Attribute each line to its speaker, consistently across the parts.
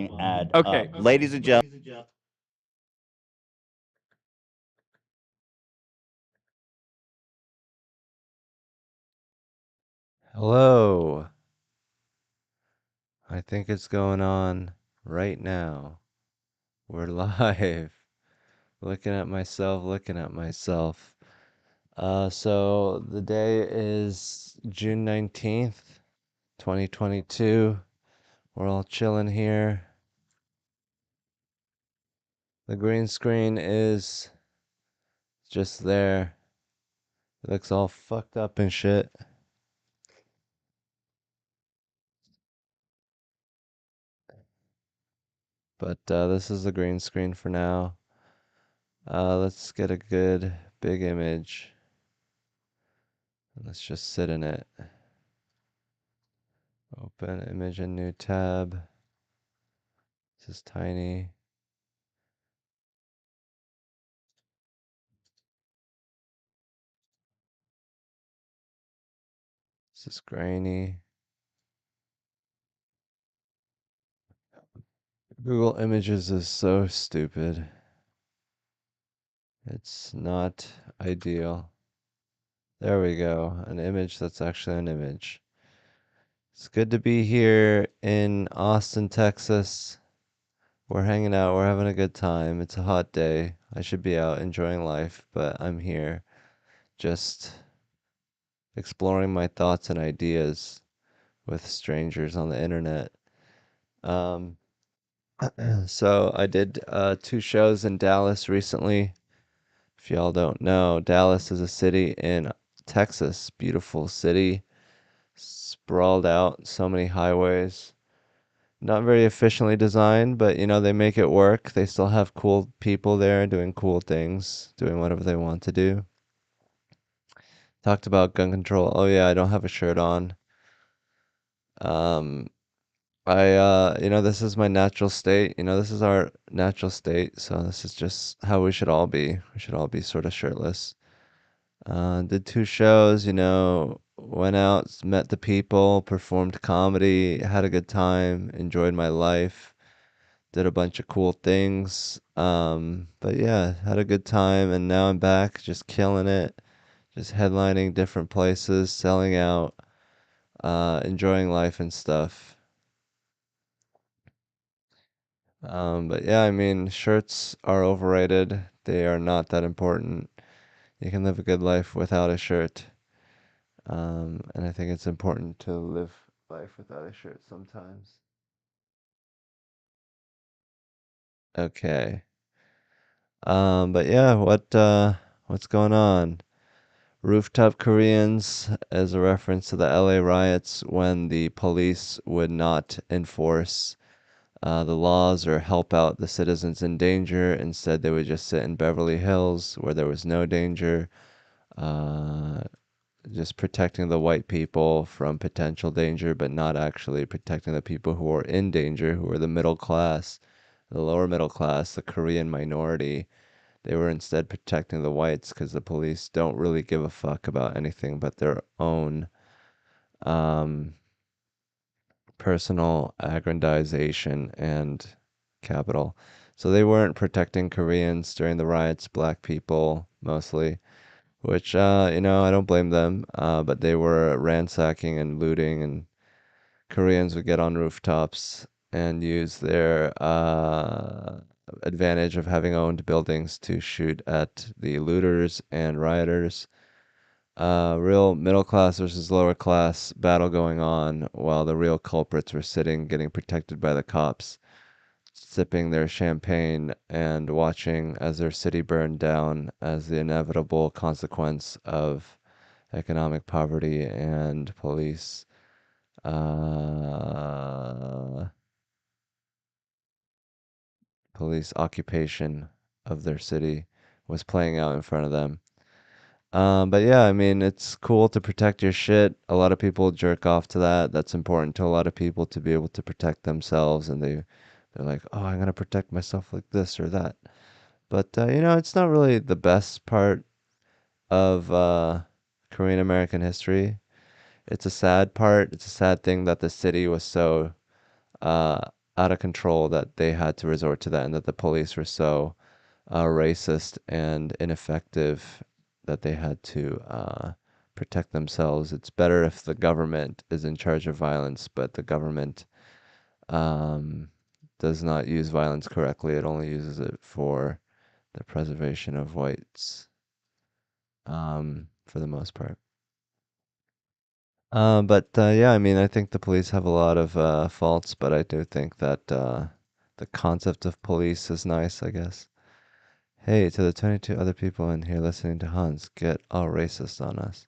Speaker 1: Add
Speaker 2: Okay.
Speaker 1: ladies and gentlemen.
Speaker 3: Hello. I think it's going on right now. We're live. Looking at myself. So the day is June 19th, 2022. We're all chilling here. The green screen is just there. It looks all fucked up and shit. But this is the green screen for now. Let's get a good big image. Let's just sit in it. Open image in new tab. This is tiny. This is grainy. Google Images is so stupid. It's not ideal. There we go. An image that's actually an image. It's good to be here in Austin, Texas. We're hanging out. We're having a good time. It's a hot day. I should be out enjoying life, but I'm here just exploring my thoughts and ideas with strangers on the internet. Um, so I did 2 shows in Dallas recently. If y'all don't know, Dallas is a city in Texas, beautiful city, sprawled out, so many highways. Not very efficiently designed, but they make it work. They still have cool people there doing cool things, doing whatever they want to do. Talked about gun control. Oh yeah, I don't have a shirt on. Um, this is my natural state. This is our natural state. So this is just how we should all be. We should all be sort of shirtless. Did 2 shows, went out, met the people, performed comedy, had a good time, enjoyed my life, did a bunch of cool things. But yeah, had a good time, and now I'm back, just killing it, just headlining different places, selling out, enjoying life and stuff. But yeah, I mean, shirts are overrated. They are not that important. You can live a good life without a shirt. And I think it's important to live life without a shirt sometimes. Okay. But yeah, what's going on? Rooftop Koreans as a reference to the LA riots when the police would not enforce the laws or help out the citizens in danger. Instead, they would just sit in Beverly Hills where there was no danger, uh, just protecting the white people from potential danger, but not actually protecting the people who are in danger, who are the middle class, the lower middle class, the Korean minority. They were instead protecting the whites because the police don't really give a fuck about anything but their own um, personal aggrandization and capital. So they weren't protecting Koreans during the riots, black people mostly, which, I don't blame them, but they were ransacking and looting, and Koreans would get on rooftops and use their advantage of having owned buildings to shoot at the looters and rioters. Real middle class versus lower class battle going on while the real culprits were sitting, getting protected by the cops, sipping their champagne and watching as their city burned down as the inevitable consequence of economic poverty and uh, police occupation of their city was playing out in front of them. But yeah, I mean, it's cool to protect your shit. A lot of people jerk off to that. That's important to a lot of people to be able to protect themselves, and they're like, oh, I'm gonna protect myself like this or that. But it's not really the best part of Korean American history. It's a sad part. It's a sad thing that the city was so uh, out of control that they had to resort to that, and that the police were so racist and ineffective that they had to protect themselves. It's better if the government is in charge of violence, but the government um, does not use violence correctly. It only uses it for the preservation of whites, for the most part. But yeah, I mean, I think the police have a lot of faults, but I do think that the concept of police is nice, I guess. Hey, to the 22 other people in here listening to Hans get all racist on us.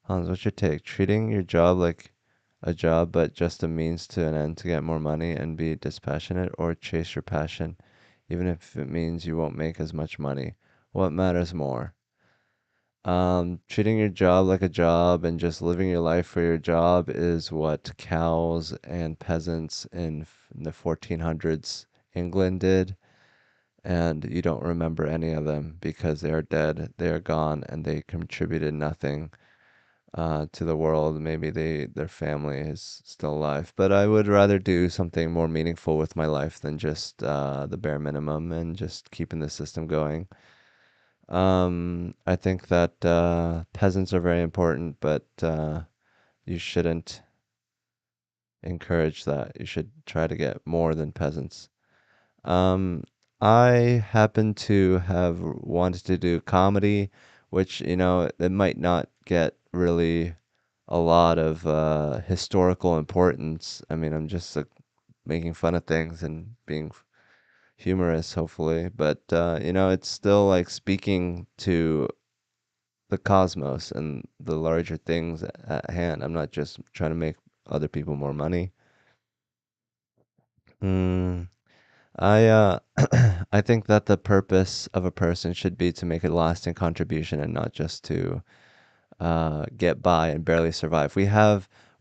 Speaker 3: Hans, what's your take? Treating your job like a job, but just a means to an end to get more money and be dispassionate, or chase your passion, even if it means you won't make as much money. What matters more? Treating your job like a job and just living your life for your job is what cows and peasants in the 1400s England did, and you don't remember any of them because they are dead, they are gone, and they contributed nothing to the world. Maybe their family is still alive, but I would rather do something more meaningful with my life than just the bare minimum and just keeping the system going. I think that peasants are very important, but you shouldn't encourage that. You should try to get more than peasants. Um, I happen to have wanted to do comedy, which, it might not get really a lot of historical importance. I mean, I'm just like making fun of things and being humorous, hopefully, but it's still like speaking to the cosmos and the larger things at hand. I'm not just trying to make other people more money. Hmm. I I think that the purpose of a person should be to make a lasting contribution and not just to get by and barely survive.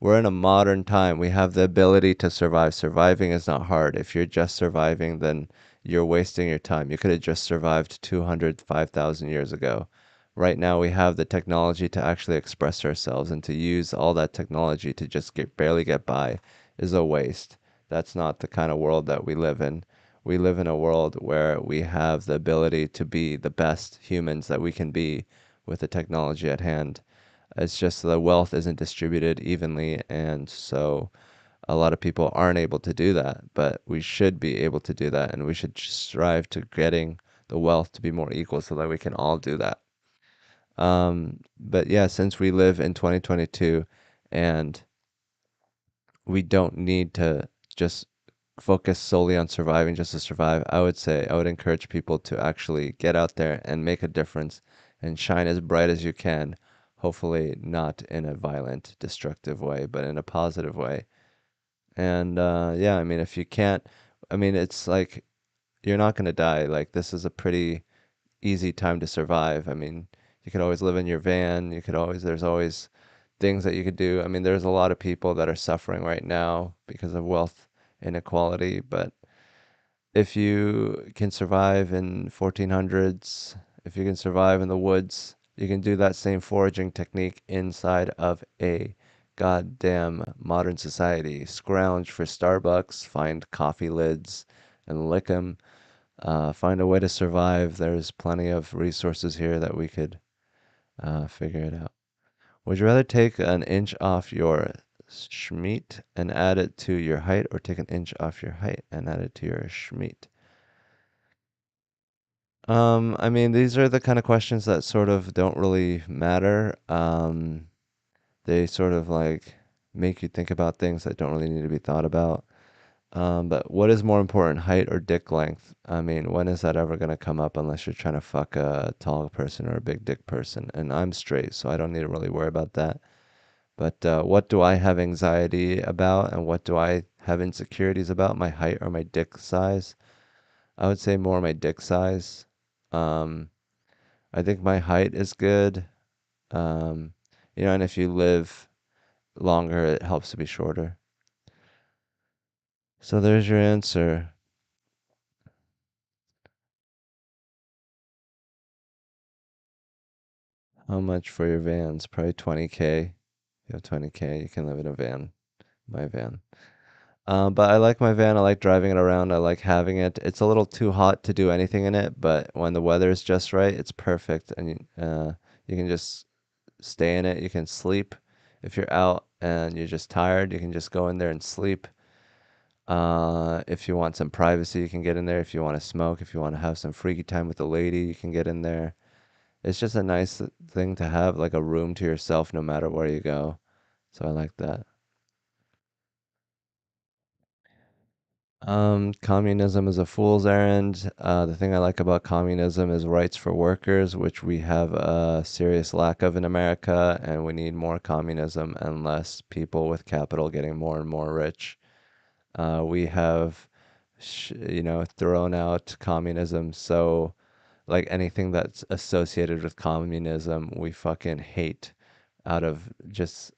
Speaker 3: We're in a modern time. We have the ability to survive. Surviving is not hard. If you're just surviving, then you're wasting your time. You could have just survived 200, 5,000 years ago. Right now, we have the technology to actually express ourselves, and to use all that technology to just barely get by is a waste. That's not the kind of world that we live in. We live in a world where we have the ability to be the best humans that we can be with the technology at hand. It's just the wealth isn't distributed evenly, and so a lot of people aren't able to do that. But we should be able to do that, and we should strive to getting the wealth to be more equal so that we can all do that. But yeah, since we live in 2022 and we don't need to just focus solely on surviving just to survive, I would say I would encourage people to actually get out there and make a difference and shine as bright as you can. Hopefully, not in a violent, destructive way, but in a positive way. And yeah, I mean, if you can't, I mean, it's like you're not going to die. Like, this is a pretty easy time to survive. I mean, you could always live in your van. There's always things that you could do. I mean, there's a lot of people that are suffering right now because of wealth inequality, but if you can survive in 1400s, if you can survive in the woods, you can do that same foraging technique inside of a goddamn modern society. Scrounge for Starbucks, find coffee lids and lick them. Find a way to survive. There's plenty of resources here that we could figure it out. Would you rather take an inch off your schmeat and add it to your height, or take an inch off your height and add it to your schmeat? I mean, these are the kind of questions that sort of don't really matter. They sort of like make you think about things that don't really need to be thought about. But what is more important, height or dick length? I mean, when is that ever gonna come up unless you're trying to fuck a tall person or a big dick person? And I'm straight, so I don't need to really worry about that. But what do I have anxiety about, and what do I have insecurities about? My height or my dick size? I would say more my dick size. Um, I think my height is good. Um, and if you live longer, it helps to be shorter. So there's your answer. How much for your vans? Probably 20K. You have 20K, you can live in a van. My van. But I like my van. I like driving it around. I like having it. It's a little too hot to do anything in it, but when the weather is just right, it's perfect. And you can just stay in it. You can sleep. If you're out and you're just tired, you can just go in there and sleep. If you want some privacy, you can get in there. If you want to smoke, if you want to have some freaky time with the lady, you can get in there. It's just a nice thing to have, like a room to yourself no matter where you go. So I like that. Communism is a fool's errand. The thing I like about communism is rights for workers, which we have a serious lack of in America, and we need more communism and less people with capital getting more and more rich. We have, thrown out communism, so like anything that's associated with communism, we fucking hate out of just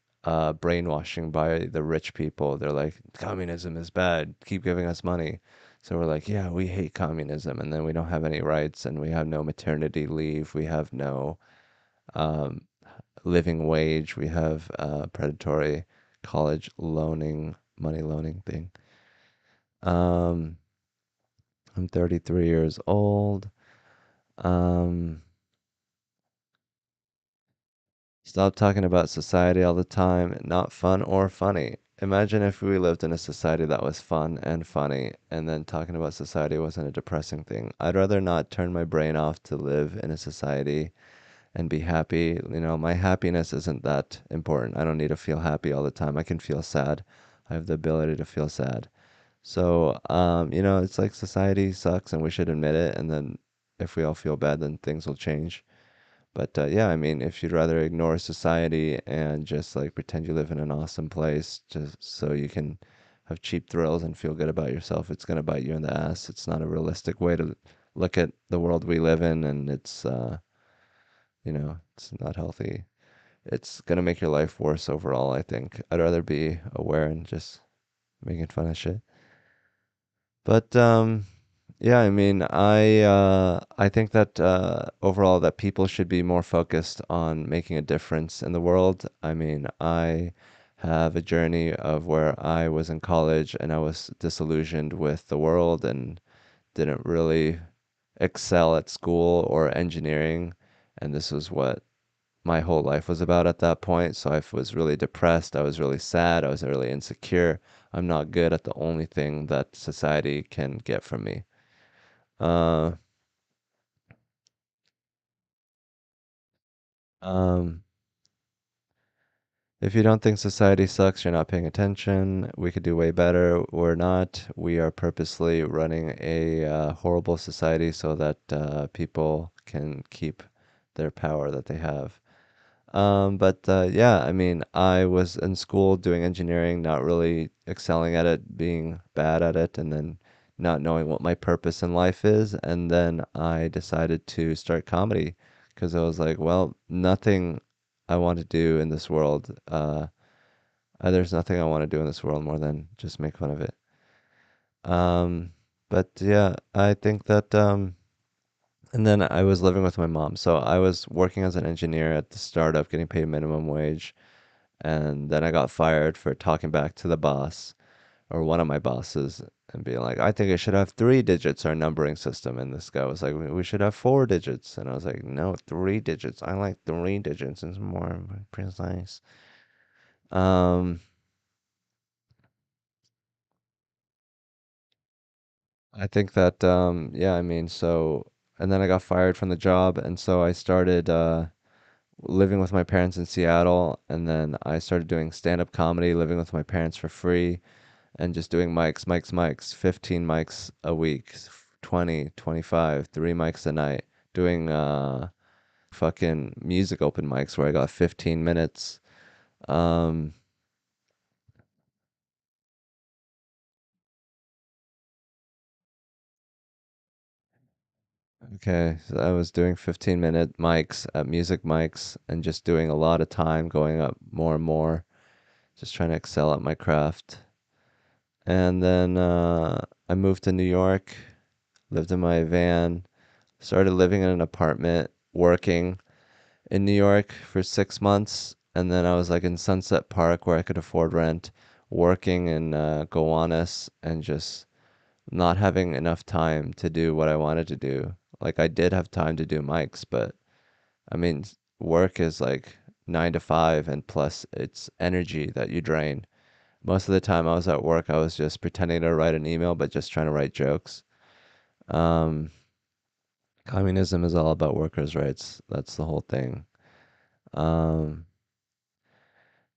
Speaker 3: brainwashing by the rich people. They're like, communism is bad. Keep giving us money. So we're like, yeah, we hate communism. And then we don't have any rights and we have no maternity leave. We have no um, living wage. We have predatory college loaning, money loaning thing. Um, I'm 33 years old. Um, Stop talking about society all the time, not fun or funny. Imagine if we lived in a society that was fun and funny, and then talking about society wasn't a depressing thing. I'd rather not turn my brain off to live in a society and be happy. You know, my happiness isn't that important. I don't need to feel happy all the time. I can feel sad. I have the ability to feel sad. So, it's like society sucks and we should admit it. And then if we all feel bad, then things will change. But yeah, I mean, if you'd rather ignore society and just like pretend you live in an awesome place just so you can have cheap thrills and feel good about yourself, it's gonna bite you in the ass. It's not a realistic way to look at the world we live in, and it's not healthy. It's gonna make your life worse overall, I think. I'd rather be aware and just making fun of shit. But yeah, I mean, I think that overall that people should be more focused on making a difference in the world. I mean, I have a journey of where I was in college and I was disillusioned with the world and didn't really excel at school or engineering, and this was what my whole life was about at that point. So I was really depressed. I was really sad. I was really insecure. I'm not good at the only thing that society can get from me. Uh, um, if you don't think society sucks, you're not paying attention. We could do way better. We're not. We are purposely running a horrible society so that people can keep their power that they have. But yeah, I mean, I was in school doing engineering, not really excelling at it, being bad at it, and then not knowing what my purpose in life is. And then I decided to start comedy because I was like, well, nothing I want to do in this world. There's nothing I want to do in this world more than just make fun of it. Um, but yeah, I think that and then I was living with my mom. So I was working as an engineer at the startup, getting paid minimum wage. And then I got fired for talking back to the boss or one of my bosses and being like, I think it should have 3 digits, our numbering system. And this guy was like, we should have 4 digits. And I was like, no, 3 digits. I like 3 digits. It's more precise. Um, I think that, yeah, I mean, so, and then I got fired from the job. And so I started, living with my parents in Seattle. And then I started doing stand-up comedy, living with my parents for free. And just doing mics, 15 mics a week, 20, 25, 3 mics a night, doing fucking music open mics where I got 15 minutes. Um, okay, so I was doing 15-minute mics at music mics and just doing a lot of time going up more and more, just trying to excel at my craft. And then I moved to New York, lived in my van, started living in an apartment, working in New York for 6 months, and then I was like in Sunset Park where I could afford rent, working in Gowanus and just not having enough time to do what I wanted to do. Like I did have time to do mics, but I mean, work is like 9 to 5, and plus it's energy that you drain. Most of the time I was at work, I was just pretending to write an email, but just trying to write jokes. Um, Communism is all about workers' rights. That's the whole thing. Um,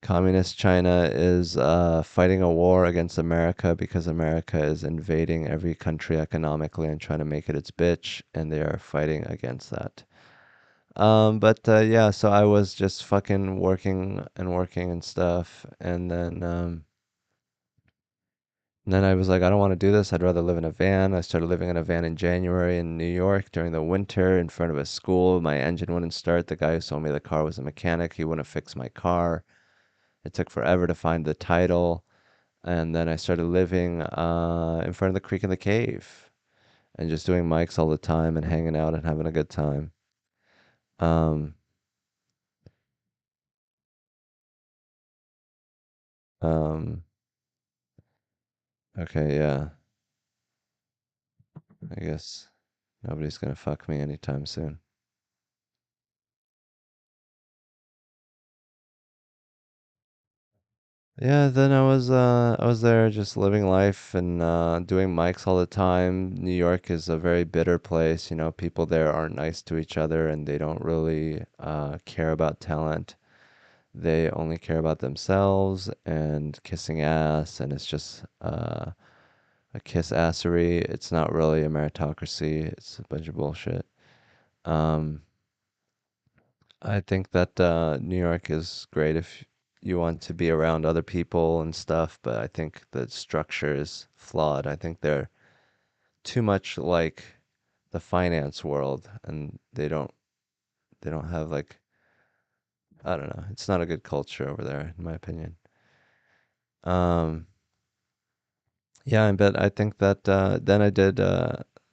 Speaker 3: Communist China is fighting a war against America because America is invading every country economically and trying to make it its bitch, and they are fighting against that. But yeah, so I was just fucking working and working and stuff, and then I was like, I don't want to do this. I'd rather live in a van. I started living in a van in January in New York during the winter in front of a school. My engine wouldn't start. The guy who sold me the car was a mechanic. He wouldn't fix my car. It took forever to find the title. And then I started living in front of the creek in the cave and just doing mics all the time and hanging out and having a good time. Um, um, okay, yeah. I guess nobody's gonna fuck me anytime soon. Yeah, then I was there just living life and doing mics all the time. New York is a very bitter place, people there aren't nice to each other and they don't really care about talent. They only care about themselves and kissing ass, and it's just a kiss assery. It's not really a meritocracy. It's a bunch of bullshit. Um, I think that New York is great if you want to be around other people and stuff, but I think the structure is flawed. I think they're too much like the finance world, and they don't have like, I don't know. It's not a good culture over there, in my opinion. Um, yeah, but I think that then I did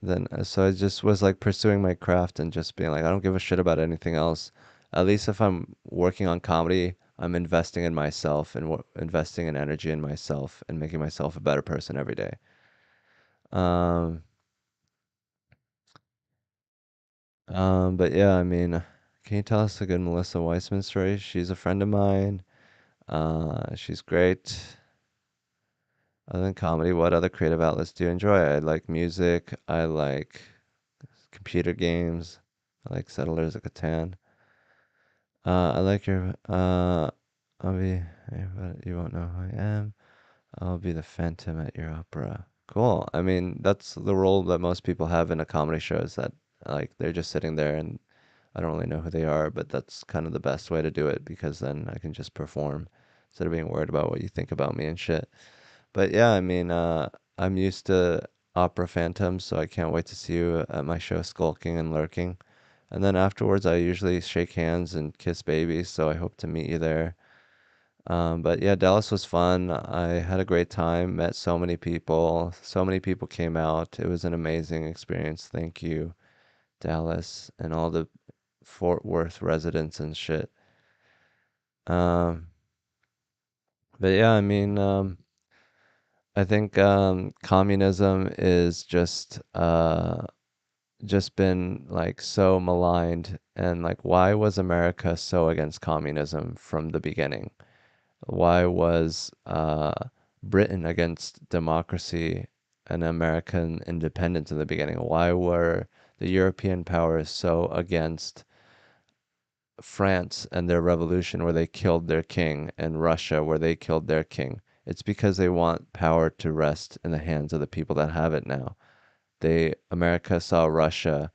Speaker 3: then so I just was like pursuing my craft and just being like, I don't give a shit about anything else. At least if I'm working on comedy, I'm investing in myself and investing in energy in myself and making myself a better person every day. Um, but yeah, I mean, can you tell us a good Melissa Weissman story? She's a friend of mine. She's great. Other than comedy, what other creative outlets do you enjoy? I like music. I like computer games. I like Settlers of Catan. I like your I'll be but you won't know who I am. I'll be the Phantom at your opera. Cool. I mean, that's the role that most people have in a comedy show is that like they're just sitting there and I don't really know who they are, but that's kind of the best way to do it because then I can just perform instead of being worried about what you think about me and shit. But yeah, I mean, I'm used to opera phantoms, so I can't wait to see you at my show Skulking and Lurking. And then afterwards, I usually shake hands and kiss babies, so I hope to meet you there. But yeah, Dallas was fun. I had a great time, met so many people. So many people came out. It was an amazing experience. Thank you, Dallas, and all the Fort Worth residents and shit. Um, but yeah, I mean, I think communism is just been like so maligned and like why was America so against communism from the beginning? Why was Britain against democracy and American independence in the beginning? Why were the European powers so against France and their revolution where they killed their king and Russia where they killed their king? It's because they want power to rest in the hands of the people that have it now. America saw Russia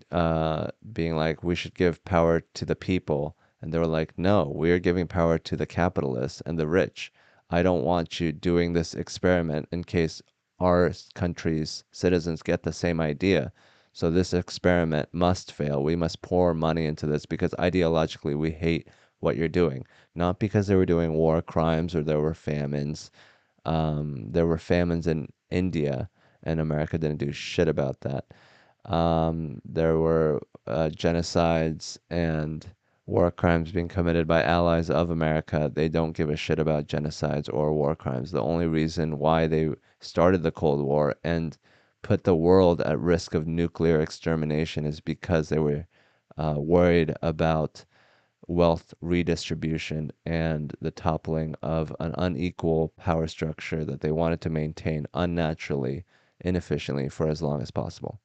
Speaker 3: being like, we should give power to the people. And they were like, no, we are giving power to the capitalists and the rich. I don't want you doing this experiment in case our country's citizens get the same idea. So this experiment must fail. We must pour money into this because ideologically we hate what you're doing. Not because they were doing war crimes or there were famines. There were famines in India, and America didn't do shit about that. There were genocides and war crimes being committed by allies of America. They don't give a shit about genocides or war crimes. The only reason why they started the Cold War and put the world at risk of nuclear extermination is because they were worried about wealth redistribution and the toppling of an unequal power structure that they wanted to maintain unnaturally, inefficiently for as long as possible.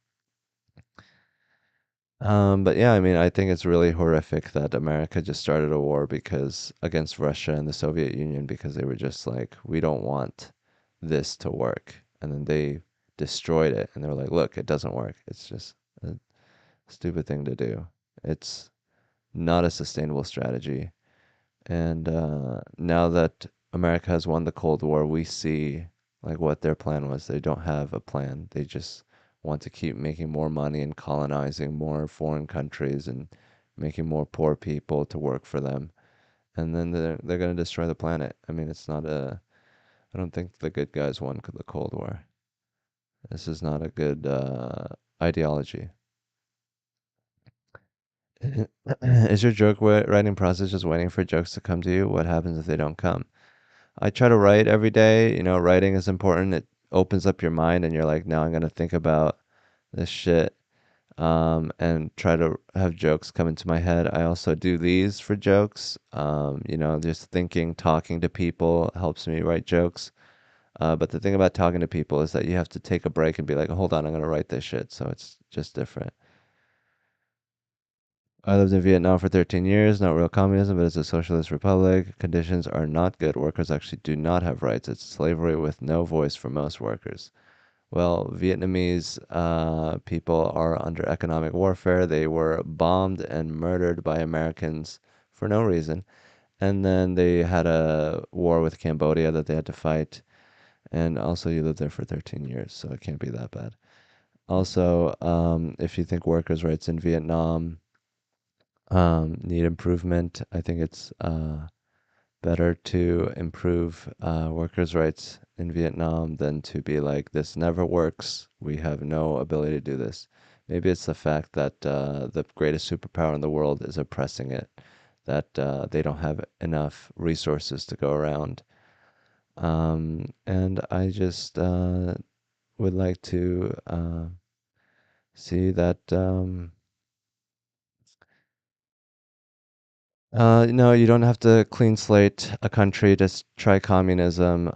Speaker 3: But yeah, I mean, I think it's really horrific that America just started a war because against Russia and the Soviet Union because they were just like, we don't want this to work. And then they destroyed it and they were like, look, it doesn't work. It's just a stupid thing to do. It's not a sustainable strategy. And now that America has won the Cold War, we see like what their plan was. They don't have a plan. They just want to keep making more money and colonizing more foreign countries and making more poor people to work for them. And then they're going to destroy the planet. I mean, it's not a I don't think the good guys won the Cold War. This is not a good ideology. Is your joke writing process just waiting for jokes to come to you? What happens if they don't come? I try to write every day. You know, writing is important. It opens up your mind, and you're like, now I'm gonna think about this shit, and try to have jokes come into my head. I also do these for jokes. You know, just thinking, talking to people helps me write jokes. But the thing about talking to people is that you have to take a break and be like, hold on, I'm gonna write this shit. So it's just different. I lived in Vietnam for 13 years, not real communism, but it's a socialist republic. Conditions are not good. Workers actually do not have rights. It's slavery with no voice for most workers. Well, Vietnamese people are under economic warfare. They were bombed and murdered by Americans for no reason. And then they had a war with Cambodia that they had to fight. And also, you lived there for 13 years, so it can't be that bad. Also, if you think workers' rights in Vietnam need improvement. I think it's better to improve workers' rights in Vietnam than to be like, this never works. We have no ability to do this. Maybe it's the fact that the greatest superpower in the world is oppressing it, that they don't have enough resources to go around. And I just would like to see that. No, you don't have to clean slate a country to try communism.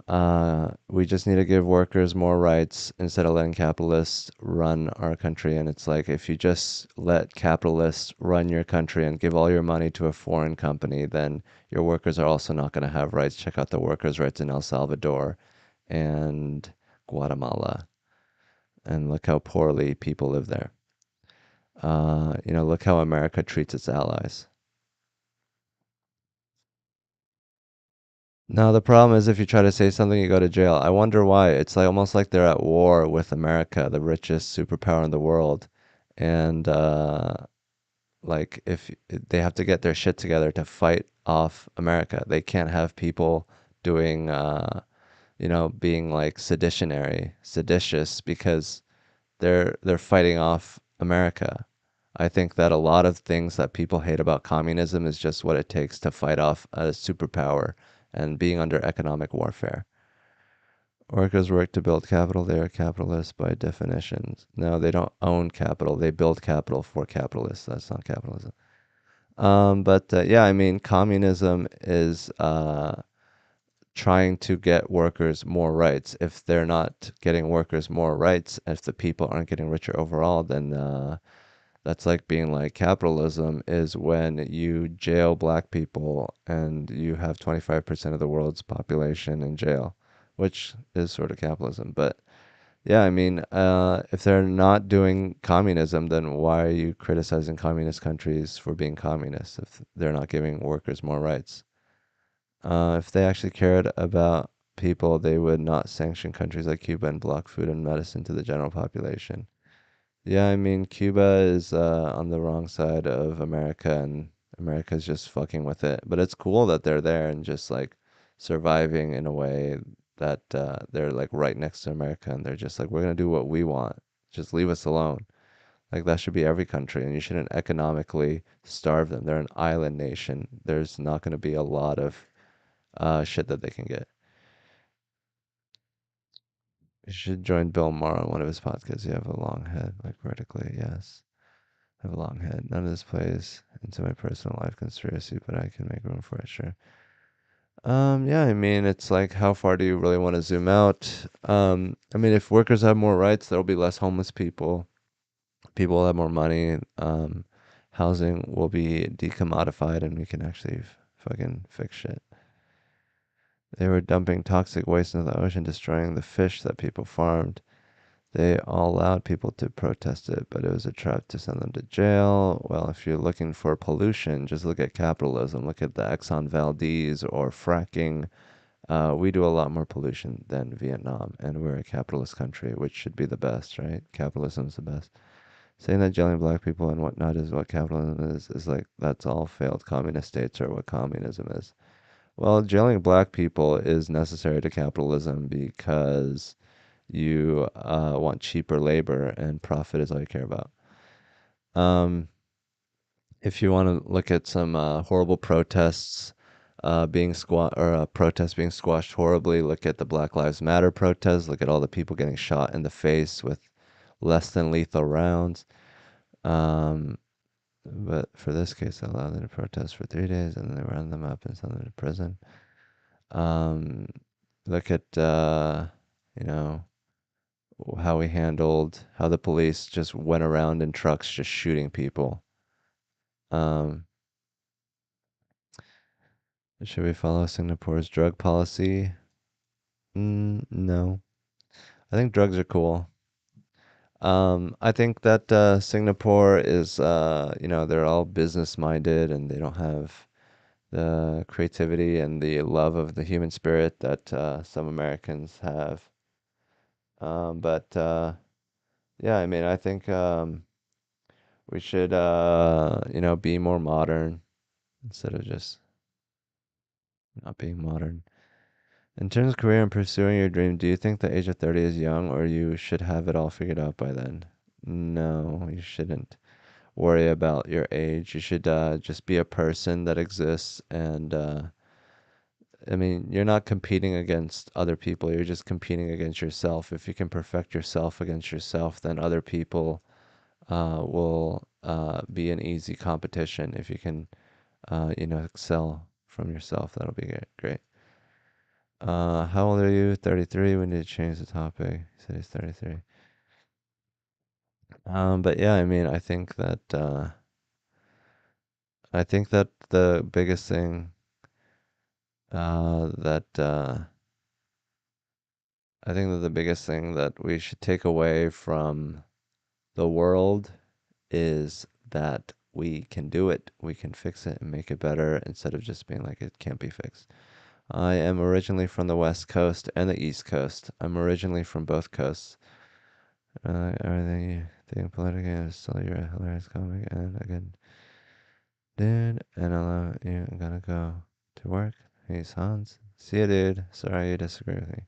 Speaker 3: We just need to give workers more rights instead of letting capitalists run our country. And it's like if you just let capitalists run your country and give all your money to a foreign company, then your workers are also not going to have rights. Check out the workers' rights in El Salvador and Guatemala, and look how poorly people live there. You know, look how America treats its allies. No, the problem is if you try to say something, you go to jail. I wonder why. It's like almost like they're at war with America, the richest superpower in the world. And like if they have to get their shit together to fight off America. They can't have people doing you know, being like seditious because they're fighting off America. I think that a lot of things that people hate about communism is just what it takes to fight off a superpower and being under economic warfare. Workers work to build capital. They are capitalists by definition. No, they don't own capital. They build capital for capitalists. That's not capitalism. But yeah, I mean, communism is trying to get workers more rights. If they're not getting workers more rights, if the people aren't getting richer overall, then that's like being like capitalism is when you jail black people and you have 25% of the world's population in jail, which is sort of capitalism. But yeah, I mean, if they're not doing communism, then why are you criticizing communist countries for being communist if they're not giving workers more rights? If they actually cared about people, they would not sanction countries like Cuba and block food and medicine to the general population. Yeah, I mean, Cuba is on the wrong side of America, and America's just fucking with it. But it's cool that they're there and just like surviving in a way that they're like right next to America, and they're just like, we're gonna do what we want. Just leave us alone. Like that should be every country, and you shouldn't economically starve them. They're an island nation. There's not going to be a lot of shit that they can get. You should join Bill Maher on one of his podcasts. You have a long head, like vertically. Yes, I have a long head. None of this plays into my personal life conspiracy, but I can make room for it. Sure. Yeah, I mean, it's like how far do you really want to zoom out? I mean, if workers have more rights, there'll be less homeless people. People will have more money. Housing will be decommodified, and we can actually fucking fix shit. They were dumping toxic waste into the ocean, destroying the fish that people farmed. They all allowed people to protest it, but it was a trap to send them to jail. Well, if you're looking for pollution, just look at capitalism. Look at the Exxon Valdez or fracking. We do a lot more pollution than Vietnam, and we're a capitalist country, which should be the best, right? Capitalism's the best. Saying that jailing black people and whatnot is what capitalism is like that's all failed communist states are what communism is. Well, jailing black people is necessary to capitalism because you want cheaper labor and profit is all you care about. Um, if you want to look at some horrible protests being protests being squashed horribly, look at the Black Lives Matter protests. Look at all the people getting shot in the face with less than lethal rounds. Um, but for this case, they allowed them to protest for 3 days and then they round them up and send them to prison. Um, look at you know how we handled how the police just went around in trucks just shooting people. Um, should we follow Singapore's drug policy? No. I think drugs are cool. I think that Singapore is, they're all business minded and they don't have the creativity and the love of the human spirit that some Americans have. But yeah, I mean, I think we should, be more modern instead of just not being modern. In terms of career and pursuing your dream, do you think the age of 30 is young or you should have it all figured out by then? No, you shouldn't worry about your age. You should just be a person that exists. And I mean, you're not competing against other people, you're just competing against yourself. If you can perfect yourself against yourself, then other people will be an easy competition. If you can, excel from yourself, that'll be great. How old are you? 33. We need to change the topic. He said he's 33. But yeah, I mean, I think that the biggest thing that I think that the biggest thing that we should take away from the world is that we can do it. We can fix it and make it better instead of just being like it can't be fixed. I am originally from the West Coast and the East Coast. I'm originally from both coasts. Are they being political is still your hilarious comic and a good dude? And I love you. I'm gonna go to work. Hey, Hans. See ya, dude. Sorry you disagree with me.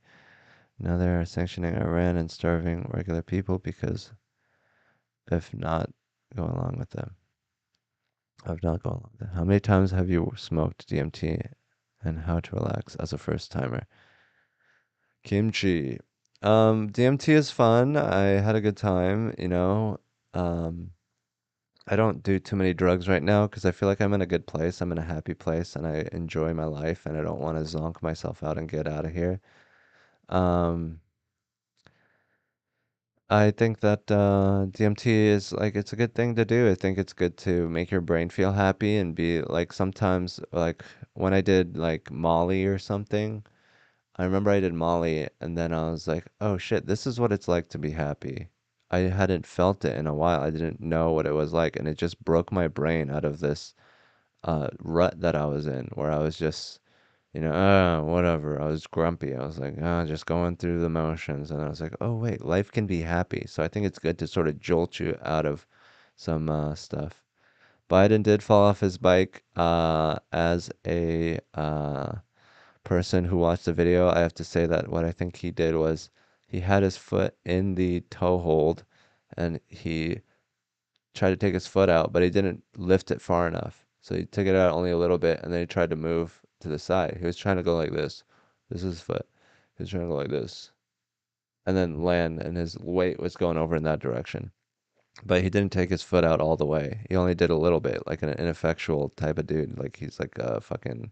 Speaker 3: Now they are sanctioning Iran and starving regular people because if not, go along with them. I've not gone along with them. How many times have you smoked DMT and how to relax as a first timer? Kimchi. DMT is fun. I had a good time. Um, I don't do too many drugs right now because I feel like I'm in a good place. I'm in a happy place and I enjoy my life and I don't want to zonk myself out and get out of here. Um, I think that DMT is like it's a good thing to do. I think it's good to make your brain feel happy and be like sometimes like when I did like Molly or something, I remember I did Molly and then I was like, "Oh shit, this is what it's like to be happy." I hadn't felt it in a while. I didn't know what it was like and it just broke my brain out of this rut that I was in where I was just whatever. I was grumpy. I was like, just going through the motions. And I was like, oh, wait, life can be happy. So I think it's good to sort of jolt you out of some stuff. Biden did fall off his bike as a person who watched the video. I have to say that what I think he did was he had his foot in the toe hold and he tried to take his foot out, but he didn't lift it far enough. So he took it out only a little bit, and then he tried to move to the side. He was trying to go like this. This is his foot. He was trying to go like this, and then land, and his weight was going over in that direction. But he didn't take his foot out all the way. He only did a little bit, like an ineffectual type of dude. Like he's like a fucking,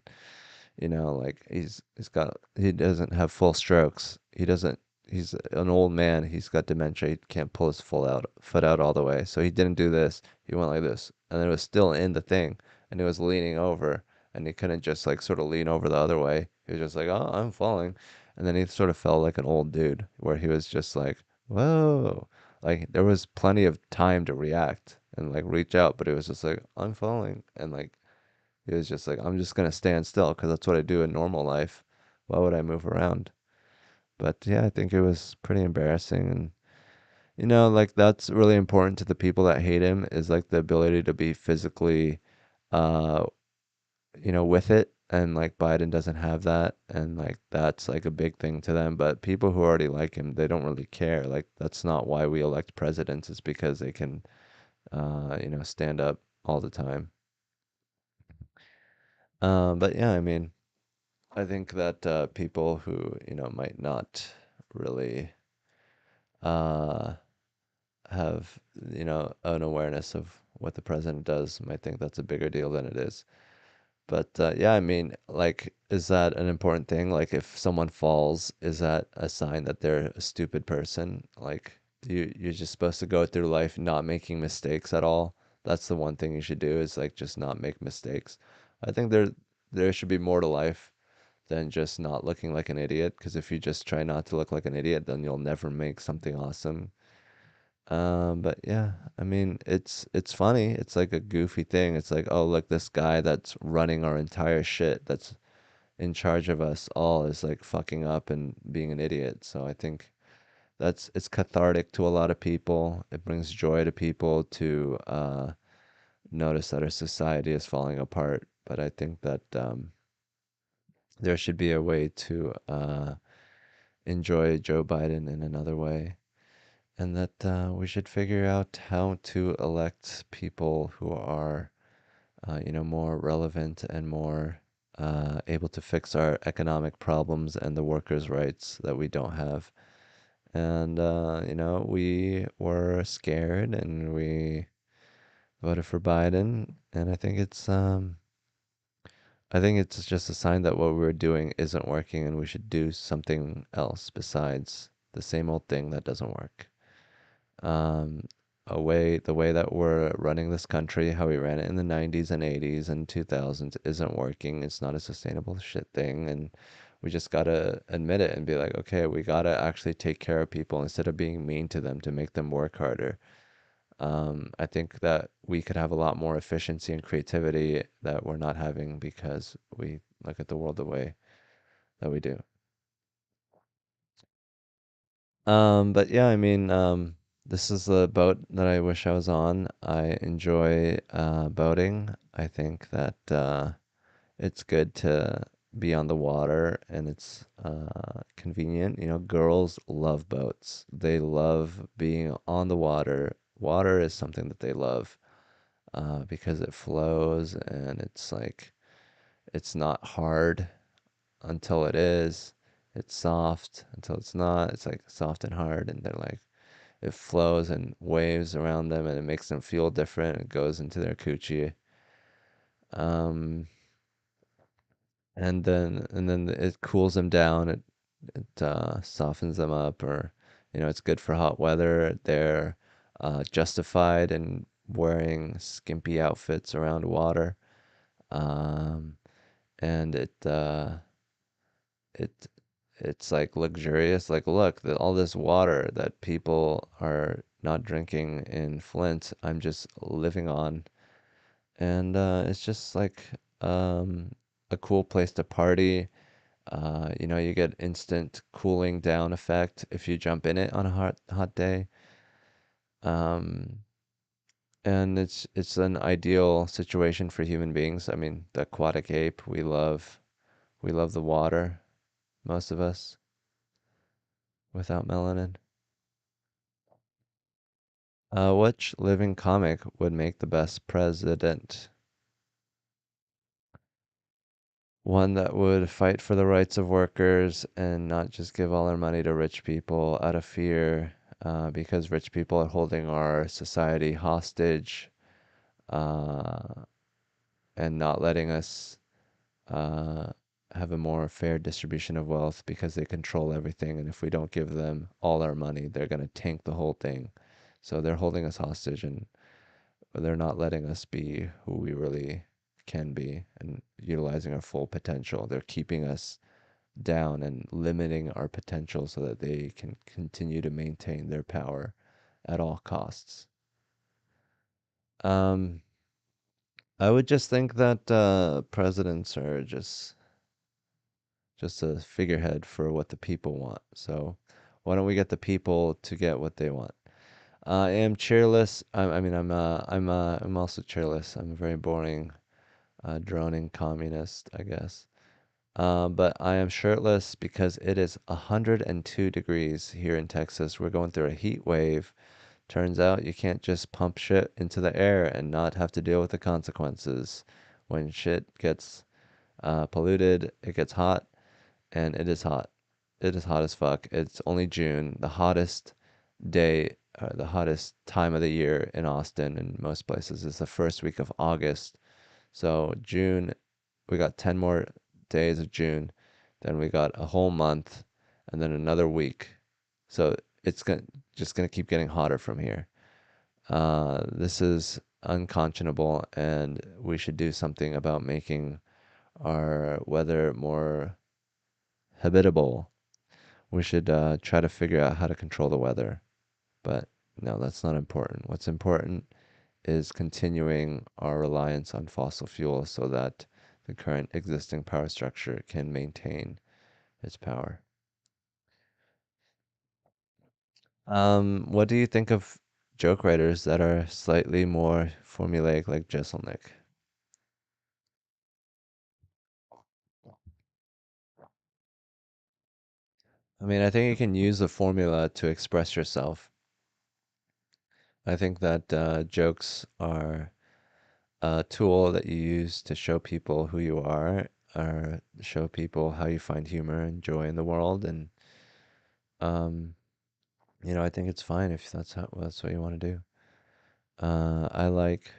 Speaker 3: like he doesn't have full strokes. He doesn't. He's an old man. He's got dementia. He can't pull his full out foot out all the way. So he didn't do this. He went like this, and it was still in the thing, and he was leaning over, and he couldn't just like sort of lean over the other way. He was just like, oh, I'm falling, and then he sort of fell like an old dude, where he was just like, whoa, like there was plenty of time to react and like reach out, but it was just like, I'm falling, and like he was just like, I'm just gonna stand still because that's what I do in normal life. Why would I move around? But yeah, I think it was pretty embarrassing. And, like that's really important to the people that hate him is like the ability to be physically, uh, with it. And like Biden doesn't have that. And like that's like a big thing to them. But people who already like him, they don't really care. Like that's not why we elect presidents, is because they can, stand up all the time. But yeah, I mean, I think that people who, might not really uh, have, an awareness of what the president does might think that's a bigger deal than it is. But yeah, I mean, like, is that an important thing? Like, if someone falls, is that a sign that they're a stupid person? Like, you're just supposed to go through life not making mistakes at all? That's the one thing you should do, is like just not make mistakes. I think there should be more to life than just not looking like an idiot. Because if you just try not to look like an idiot, then you'll never make something awesome. But yeah, I mean, it's funny. It's like a goofy thing. It's like, oh, look, this guy that's running our entire shit, that's in charge of us all, is like fucking up and being an idiot. So I think it's cathartic to a lot of people. It brings joy to people to notice that our society is falling apart. But I think that there should be a way to enjoy Joe Biden in another way, and that we should figure out how to elect people who are, more relevant and more able to fix our economic problems and the workers' rights that we don't have. And, we were scared and we voted for Biden, and I think it's just a sign that what we're doing isn't working and we should do something else besides the same old thing that doesn't work. Um, the way that we're running this country, how we ran it in the 90s and 80s and 2000s, isn't working. It's not a sustainable shit thing. And we just gotta admit it and be like, okay, we gotta actually take care of people instead of being mean to them to make them work harder. I think that we could have a lot more efficiency and creativity that we're not having because we look at the world the way that we do. But yeah, I mean, this is the boat that I wish I was on. I enjoy boating. I think that it's good to be on the water and it's convenient. Girls love boats. They love being on the water. Water is something that they love because it flows and it's like it's not hard until it is. It's soft until it's not. It's like soft and hard, and they're like it flows and waves around them, and it makes them feel different. It goes into their coochie, um, and then it cools them down. It softens them up, or it's good for hot weather. They're justified in wearing skimpy outfits around water, um, and it it's like luxurious. Like, look, all this water that people are not drinking in Flint, I'm just living on, and it's just like a cool place to party. You get instant cooling down effect if you jump in it on a hot day. Um, and it's an ideal situation for human beings. I mean, the aquatic ape, we love the water, most of us, without melanin. Which living comic would make the best president? One that would fight for the rights of workers and not just give all our money to rich people out of fear, because rich people are holding our society hostage, uh, and not letting us uh, have a more fair distribution of wealth because they control everything. And if we don't give them all our money, they're going to tank the whole thing. So they're holding us hostage and they're not letting us be who we really can be and utilizing our full potential. They're keeping us down and limiting our potential so that they can continue to maintain their power at all costs. Um, I would just think that presidents are just a figurehead for what the people want. So why don't we get the people to get what they want? I am cheerless. I'm also cheerless. I'm a very boring, droning communist, I guess. But I am shirtless because it is 102 degrees here in Texas. We're going through a heat wave. Turns out you can't just pump shit into the air and not have to deal with the consequences. When shit gets polluted, it gets hot, and it is hot. It is hot as fuck. It's only June, the hottest day, the hottest time of the year in Austin and most places is the first week of August. So June, we got 10 more days of June, then we got a whole month, and then another week. So it's gonna just gonna keep getting hotter from here. This is unconscionable, and we should do something about making our weather more habitable. We should try to figure out how to control the weather. But no, that's not important. What's important is continuing our reliance on fossil fuels so that the current existing power structure can maintain its power. What do you think of joke writers that are slightly more formulaic, like Jesselnick? I mean, I think you can use the formula to express yourself. I think that jokes are a tool that you use to show people who you are, or show people how you find humor and joy in the world. And um, I think it's fine if that's what you want to do. I like,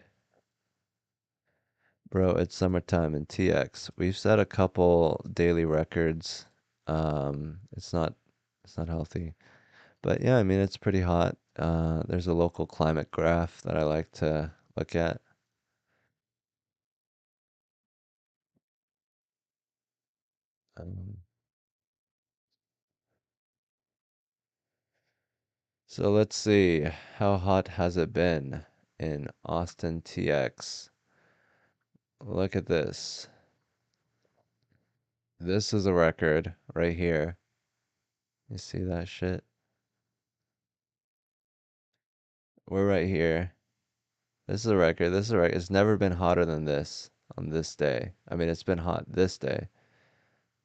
Speaker 3: bro, it's summertime in TX. We've set a couple daily records. It's not healthy, but yeah, I mean it's pretty hot. There's a local climate graph that I like to look at. Um, so let's see, how hot has it been in Austin TX? Look at this. This is a record right here. You see that shit? We're right here. This is a record. This is a record. It's never been hotter than this on this day. I mean, it's been hot this day.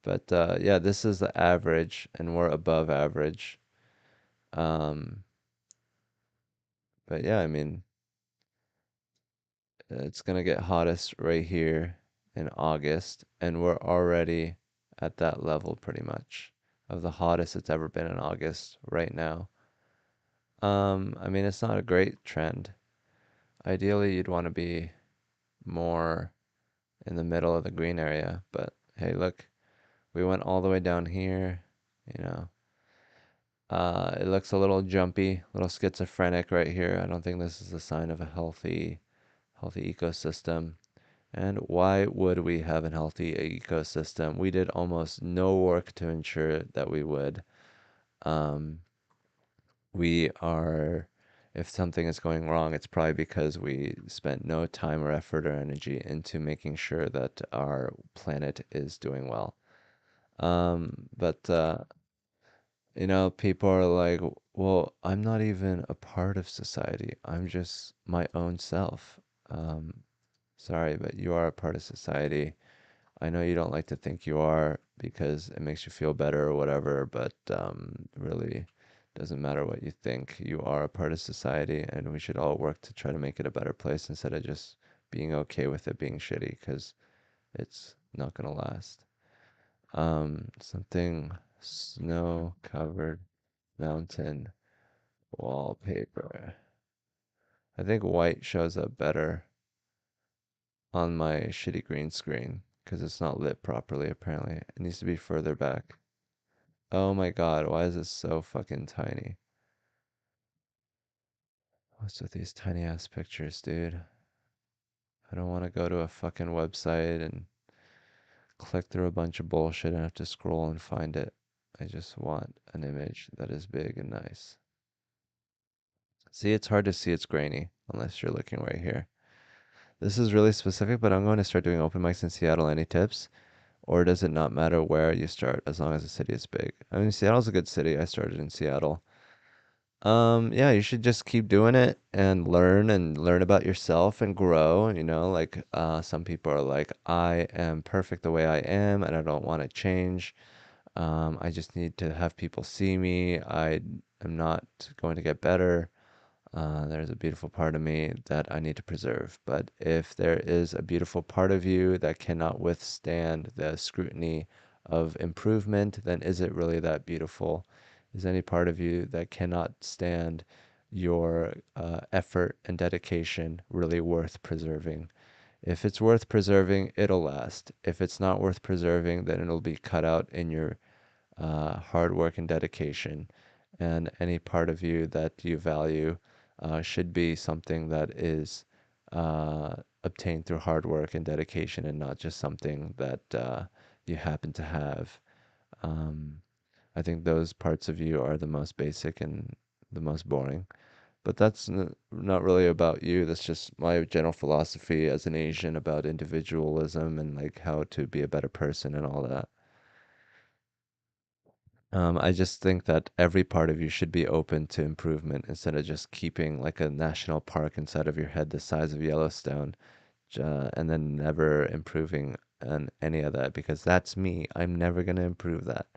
Speaker 3: But yeah, this is the average, and we're above average. Um, but yeah, I mean, it's gonna get hottest right here in August, and we're already at that level pretty much of the hottest it's ever been in August right now. I mean, it's not a great trend. Ideally, you'd want to be more in the middle of the green area, but hey, look, we went all the way down here, you know. It looks a little jumpy, a little schizophrenic right here. I don't think this is a sign of a healthy ecosystem. And why would we have a healthy ecosystem? We did almost no work to ensure that we would. Um, we are, if something is going wrong, it's probably because we spent no time or effort or energy into making sure that our planet is doing well. But people are like, well, I'm not even a part of society. I'm just my own self. Um, Sorry, but you are a part of society. I know you don't like to think you are because it makes you feel better or whatever, but really, Doesn't matter what you think, you are a part of society, and we should all work to try to make it a better place instead of just being okay with it being shitty, because it's not gonna last. Something snow-covered mountain wallpaper. I think white shows up better on my shitty green screen because it's not lit properly, apparently. It needs to be further back. Oh my God, why is it so fucking tiny? What's with these tiny ass pictures, dude? I don't want to go to a fucking website and click through a bunch of bullshit and have to scroll and find it. I just want an image that is big and nice. See, it's hard to see, it's grainy unless you're looking right here. This is really specific, but I'm going to start doing open mics in Seattle. Any tips? Or does it not matter where you start as long as the city is big? I mean, Seattle's a good city. I started in Seattle. Yeah, you should just keep doing it and learn about yourself and grow. Like some people are like, I am perfect the way I am and I don't want to change. I just need to have people see me. I am not going to get better. There's a beautiful part of me that I need to preserve. But if there is a beautiful part of you that cannot withstand the scrutiny of improvement, then is it really that beautiful? Is any part of you that cannot stand your effort and dedication really worth preserving? If it's worth preserving, it'll last. If it's not worth preserving, then it'll be cut out in your hard work and dedication. And any part of you that you value should be something that is uh, obtained through hard work and dedication and not just something that you happen to have. Um, I think those parts of you are the most basic and the most boring. But that's not really about you. That's just my general philosophy as an Asian about individualism and like how to be a better person and all that. I just think that every part of you should be open to improvement instead of just keeping like a national park inside of your head the size of Yellowstone, and then never improving on any of that because that's me. I'm never gonna improve that.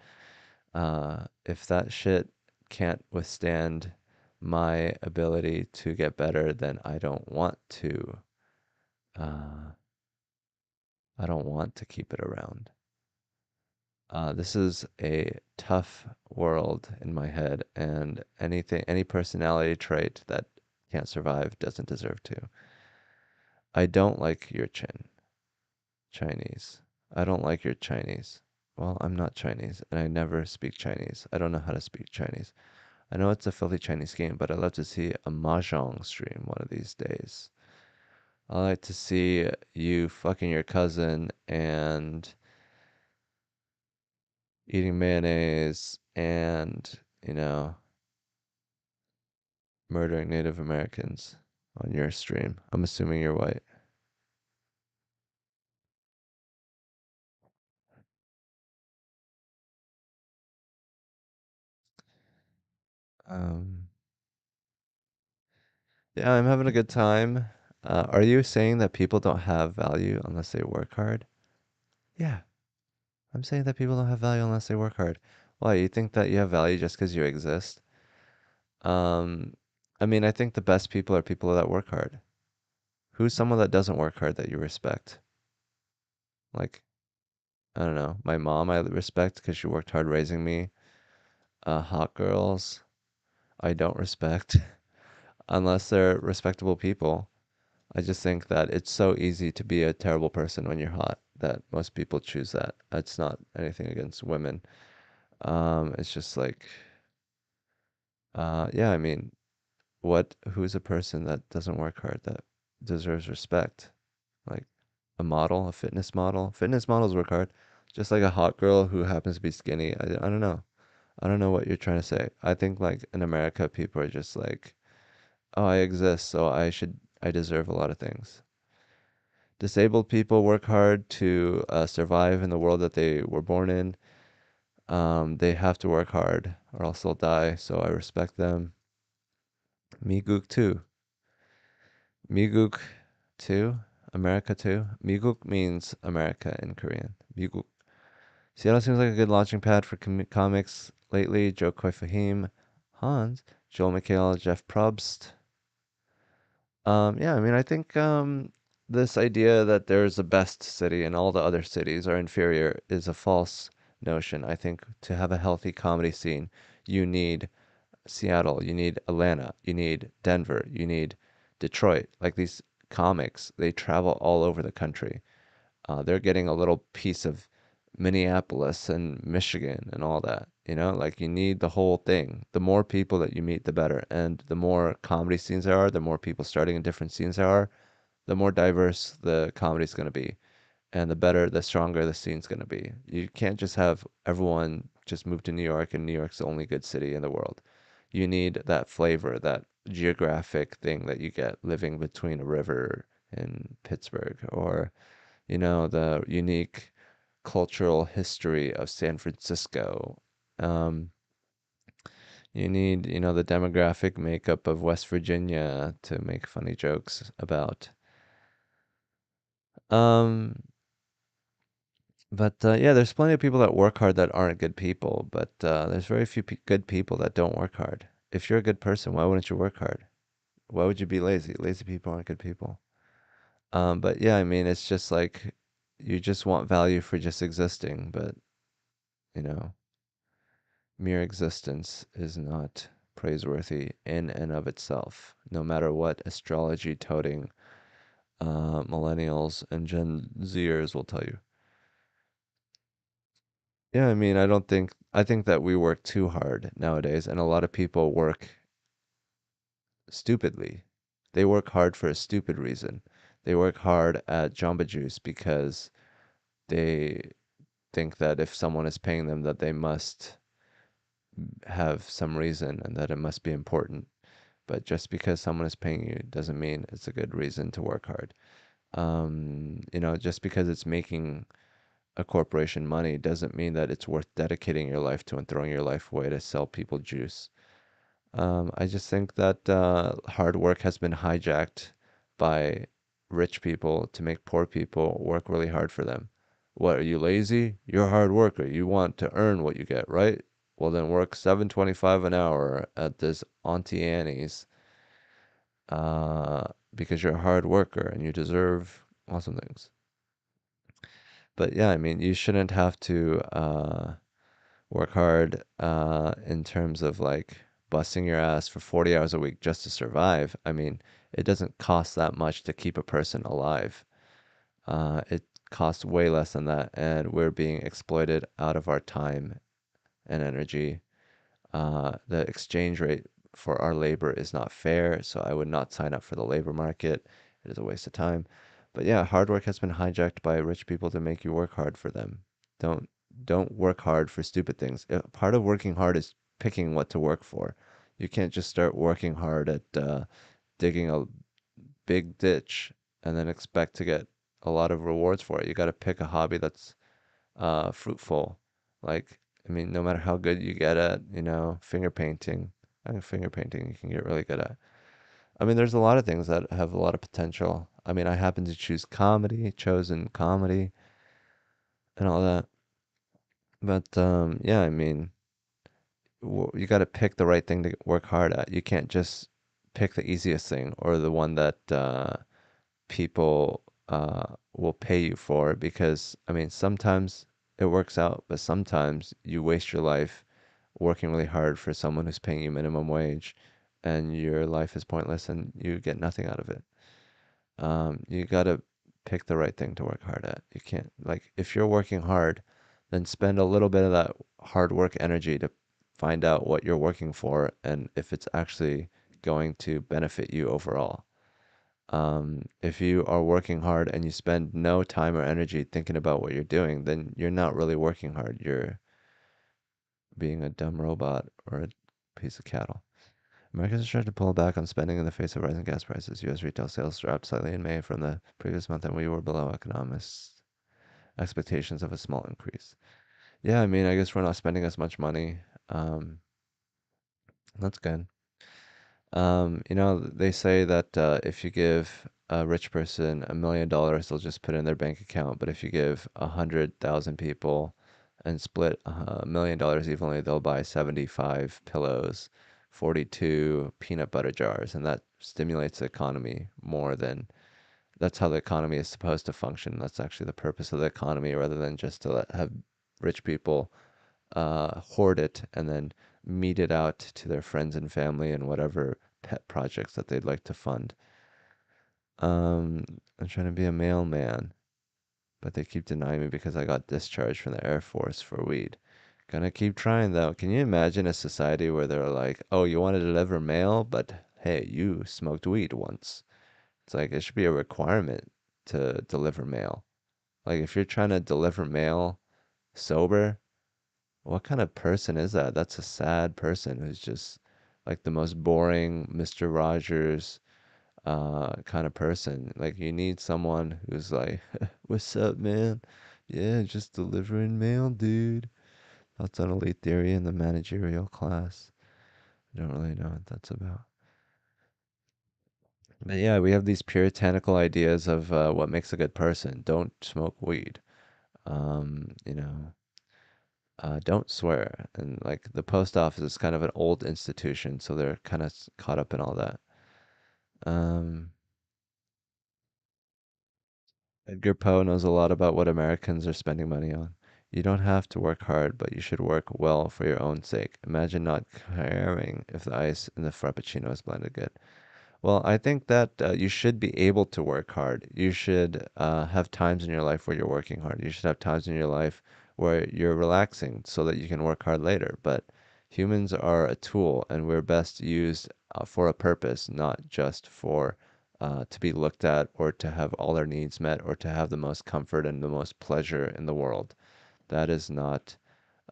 Speaker 3: If that shit can't withstand my ability to get better, then uh, I don't want to keep it around. This is a tough world in my head, and any personality trait that can't survive doesn't deserve to. I don't like your Chinese. I don't like your Chinese. Well, I'm not Chinese, and I never speak Chinese. I don't know how to speak Chinese. I know it's a filthy Chinese game, but I'd love to see a mahjong stream one of these days. I like to see you fucking your cousin and eating mayonnaise and, murdering Native Americans on your stream. I'm assuming you're white. Um, yeah, I'm having a good time. Are you saying that people don't have value unless they work hard? Yeah, I'm saying that people don't have value unless they work hard. Why? You think that you have value just because you exist? Um, I mean, I think the best people are people that work hard. Who's someone that doesn't work hard that you respect? Like, I don't know, my mom I respect because she worked hard raising me. Hot girls I don't respect unless they're respectable people. I just think that it's so easy to be a terrible person when you're hot that most people choose that. It's not anything against women. It's just like, yeah, I mean, who's a person that doesn't work hard that deserves respect? Like a model, a fitness model. Fitness models work hard, just like a hot girl who happens to be skinny. I don't know. I don't know what you're trying to say. I think like in America, people are just like, oh, I exist, so I deserve a lot of things. Disabled people work hard to survive in the world that they were born in. They have to work hard or else they'll die, so I respect them. Migook too. Migook too. America too. Migook means America in Korean. Migook. Seattle seems like a good launching pad for comics lately. Joe Koi Fahim. Hans, Joel McHale, Jeff Probst. Yeah, I mean, I think this idea that there's a best city and all the other cities are inferior is a false notion. I think to have a healthy comedy scene, you need Seattle, you need Atlanta, you need Denver, you need Detroit. Like these comics, they travel all over the country. They're getting a little piece of Minneapolis and Michigan and all that. Like you need the whole thing. The more people that you meet, the better. And the more comedy scenes there are, the more people starting in different scenes there are, the more diverse the comedy's going to be. And the better, the stronger the scene's going to be. You can't just have everyone just move to New York and New York's the only good city in the world. You need that flavor, that geographic thing that you get living between a river in Pittsburgh or the unique cultural history of San Francisco. Um, you need, the demographic makeup of West Virginia to make funny jokes about. Um, but yeah, there's plenty of people that work hard that aren't good people, but there's very few good people that don't work hard. If you're a good person, why wouldn't you work hard? Why would you be lazy? Lazy people aren't good people. But yeah, I mean, it's just like you just want value for just existing, but you know, mere existence is not praiseworthy in and of itself, no matter what astrology toting millennials and Gen Zers will tell you. Yeah, I mean, I think that we work too hard nowadays, and a lot of people work stupidly. They work hard for a stupid reason. They work hard at Jamba Juice because they think that if someone is paying them, that they must have some reason and that it must be important. But just because someone is paying you doesn't mean it's a good reason to work hard. Just because it's making a corporation money doesn't mean that it's worth dedicating your life to and throwing your life away to sell people juice. I just think that hard work has been hijacked by rich people to make poor people work really hard for them. What, are you lazy? You're a hard worker. You want to earn what you get, right? Well, then work 7.25 an hour at this Auntie Annie's because you're a hard worker and you deserve awesome things. But yeah, I mean, you shouldn't have to work hard in terms of like busting your ass for 40 hours a week just to survive. I mean, it doesn't cost that much to keep a person alive. It costs way less than that, and we're being exploited out of our time and energy. The exchange rate for our labor is not fair, so I would not sign up for the labor market. It is a waste of time. But yeah, hard work has been hijacked by rich people to make you work hard for them. Don't don't work hard for stupid things. Part of working hard is picking what to work for. You can't just start working hard at digging a big ditch and then expect to get a lot of rewards for it. You got to pick a hobby that's fruitful. Like, I mean, no matter how good you get at, finger painting, I think finger painting you can get really good at. I mean, there's a lot of things that have a lot of potential. I mean, I happen to choose comedy, chosen comedy, and all that. But yeah, I mean, you got to pick the right thing to work hard at. You can't just pick the easiest thing or the one that people will pay you for because I mean sometimes it works out, but sometimes you waste your life working really hard for someone who's paying you minimum wage and your life is pointless and you get nothing out of it. You gotta pick the right thing to work hard at. You can't like if you're working hard, then spend a little bit of that hard work energy to find out what you're working for and if it's actually going to benefit you overall. If you are working hard and you spend no time or energy thinking about what you're doing, then you're not really working hard. You're being a dumb robot or a piece of cattle. Americans are trying to pull back on spending in the face of rising gas prices. U.S. retail sales dropped slightly in May from the previous month, and we were below economists' expectations of a small increase. Yeah, I mean, I guess we're not spending as much money. Um, that's good. They say that if you give a rich person $1 million, they'll just put it in their bank account. But if you give 100,000 people and split $1 million evenly, they'll buy 75 pillows 42 peanut butter jars, and that stimulates the economy more than that's how the economy is supposed to function. That's actually the purpose of the economy, rather than just to have rich people hoard it and then mete it out to their friends and family and whatever pet projects that they'd like to fund. Um, I'm trying to be a mailman, but they keep denying me because I got discharged from the Air Force for weed. Gonna keep trying though. Can you imagine a society where they're like, oh, you want to deliver mail, but hey, you smoked weed once? It's like it should be a requirement to deliver mail. Like if you're trying to deliver mail sober, what kind of person is that? That's a sad person who's just like the most boring Mr. Rogers kind of person. Like you need someone who's like, "What's up, man? Yeah, just delivering mail, dude." That's on elite theory in the managerial class. I don't really know what that's about. But yeah, we have these puritanical ideas of what makes a good person. Don't smoke weed. You know, don't swear. And like the post office is kind of an old institution, so they're kind of caught up in all that. Um, Edgar Poe knows a lot about what Americans are spending money on. You don't have to work hard, but you should work well for your own sake. Imagine not caring if the ice in the frappuccino is blended good. Well, I think that you should be able to work hard. You should have times in your life where you're working hard. You should have times in your life where you're relaxing so that you can work hard later. But humans are a tool, and we're best used for a purpose, not just for to be looked at or to have all our needs met or to have the most comfort and the most pleasure in the world. That is not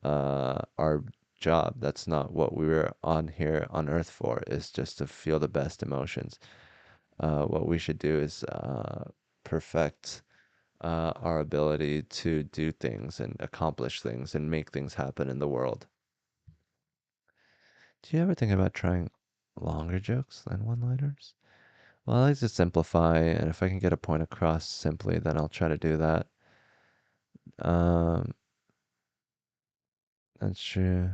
Speaker 3: our job. That's not what we were on here on Earth for, is just to feel the best emotions. What we should do is perfect our ability to do things and accomplish things and make things happen in the world. Do you ever think about trying longer jokes than one-liners? Well, I like to simplify, and if I can get a point across simply, then I'll try to do that. Um, that's true.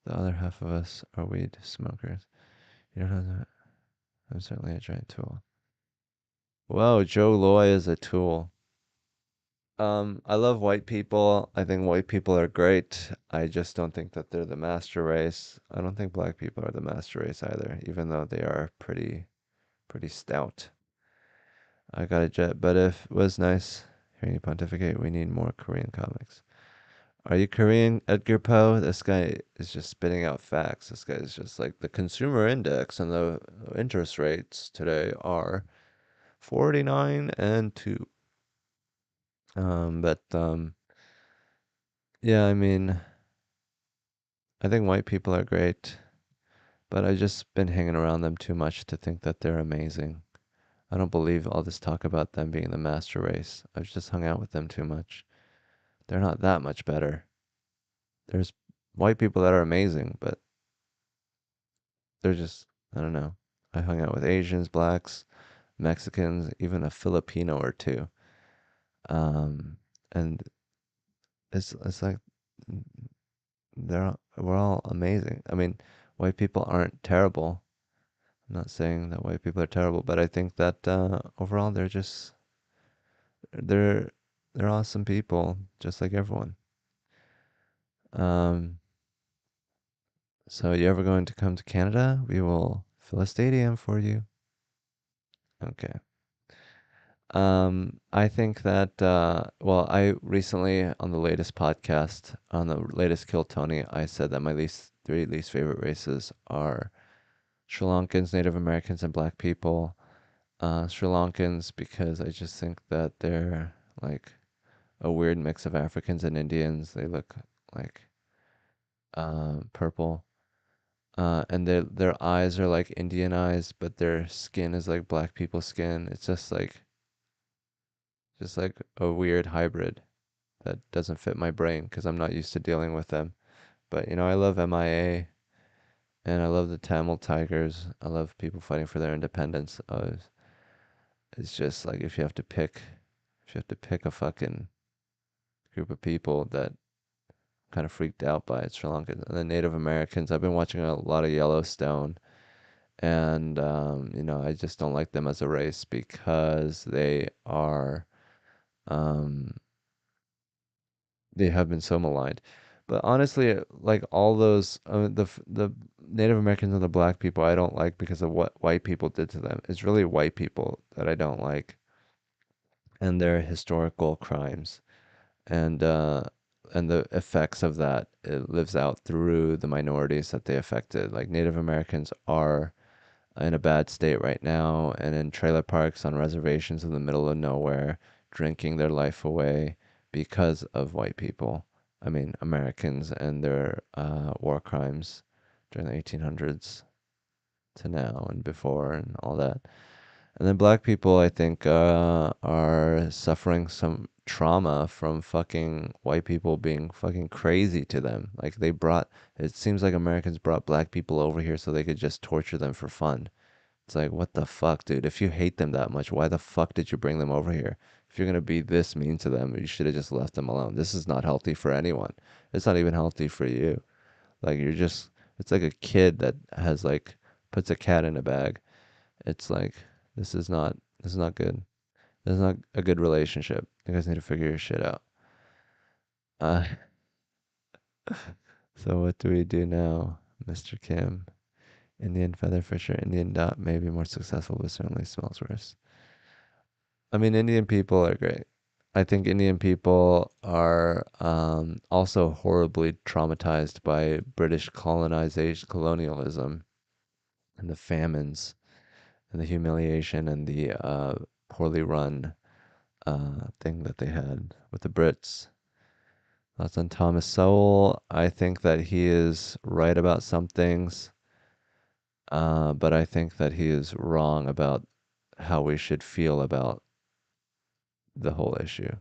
Speaker 3: The other half of us are weed smokers. You don't have to. I'm certainly a giant tool. Whoa, Joe Loy is a tool. I love white people. I think white people are great. I just don't think that they're the master race. I don't think black people are the master race either, even though they are pretty stout. I got a jet, but if it was nice hearing you pontificate, we need more Korean comics. Are you Korean, Edgar Poe? This guy is just spitting out facts. This guy is just like the consumer index and the interest rates today are 49 and 2. Yeah, I mean, I think white people are great, but I've just been hanging around them too much to think that they're amazing. I don't believe all this talk about them being the master race. I've just hung out with them too much. They're not that much better. There's white people that are amazing, but they're just, I don't know. I hung out with Asians, blacks, Mexicans, even a Filipino or two. Um, and it's like we're all amazing. I mean, white people aren't terrible. I'm not saying that white people are terrible, but I think that overall they're they're awesome people, just like everyone. Um, so you ever going to come to Canada? We will fill a stadium for you. Okay. I think that well, I recently on the latest podcast, on the latest Kill Tony, I said that my three least favorite races are Sri Lankans, Native Americans, and Black people. Sri Lankans because I just think that they're like a weird mix of Africans and Indians. They look like purple. And their eyes are like Indian eyes, but their skin is like black people's skin. It's just like a weird hybrid that doesn't fit my brain because I'm not used to dealing with them. But you know, I love MIA and I love the Tamil Tigers. I love people fighting for their independence. It's just like if you have to pick a fucking group of people that kind of freaked out by it, Sri Lanka. And the Native Americans, I've been watching a lot of Yellowstone, and I just don't like them as a race because um, they have been so maligned. But honestly, like all those the Native Americans and the black people, I don't like because of what white people did to them. It's really white people that I don't like and their historical crimes and uh and the effects of that it lives out through the minorities that they affected. Like Native Americans are in a bad state right now and in trailer parks on reservations in the middle of nowhere, drinking their life away because of white people. I mean, Americans and their war crimes during the 1800s to now and before and all that. And then black people, I think, are suffering some trauma from fucking white people being fucking crazy to them. Like it seems like Americans brought black people over here so they could just torture them for fun. It's like, what the fuck, dude? If you hate them that much, why the fuck did you bring them over here? If you're gonna be this mean to them, you should have just left them alone. This is not healthy for anyone. It's not even healthy for you. Like it's like a kid that has like puts a cat in a bag. It's like this is not good. This is not a good relationship. You guys need to figure your shit out. Uh, so what do we do now, Mr. Kim? Indian featherfisher, Indian dot may be more successful, but certainly smells worse. I mean, Indian people are great. I think Indian people are also horribly traumatized by British colonialism, and the famines, and the humiliation, and the poorly run thing that they had with the Brits. Thoughts on Thomas Sowell? I think that he is right about some things, but I think that he is wrong about how we should feel about the whole issue.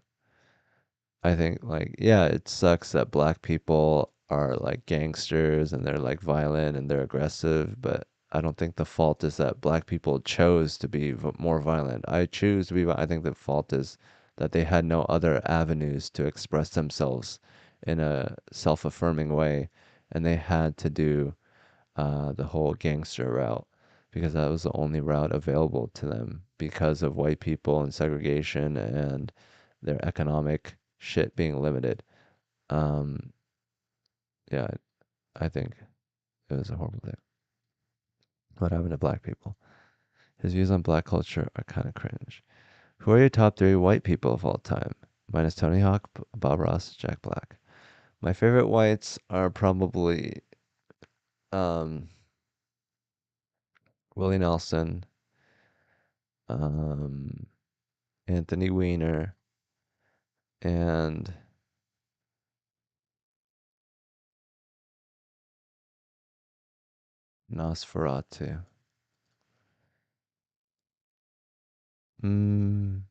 Speaker 3: I think like yeah, it sucks that black people are like gangsters and they're like violent and they're aggressive, but I don't think the fault is that black people chose to be more violent. I choose to be. I think the fault is that they had no other avenues to express themselves in a self-affirming way, and they had to do the whole gangster route because that was the only route available to them because of white people and segregation and their economic shit being limited. Um, yeah, I think it was a horrible thing. What happened to black people? His views on black culture are kind of cringe. Who are your top three white people of all time? Minus Tony Hawk, Bob Ross, Jack Black. My favorite whites are probably um, Willie Nelson, um, Anthony Weiner, and Nosferatu. Mm,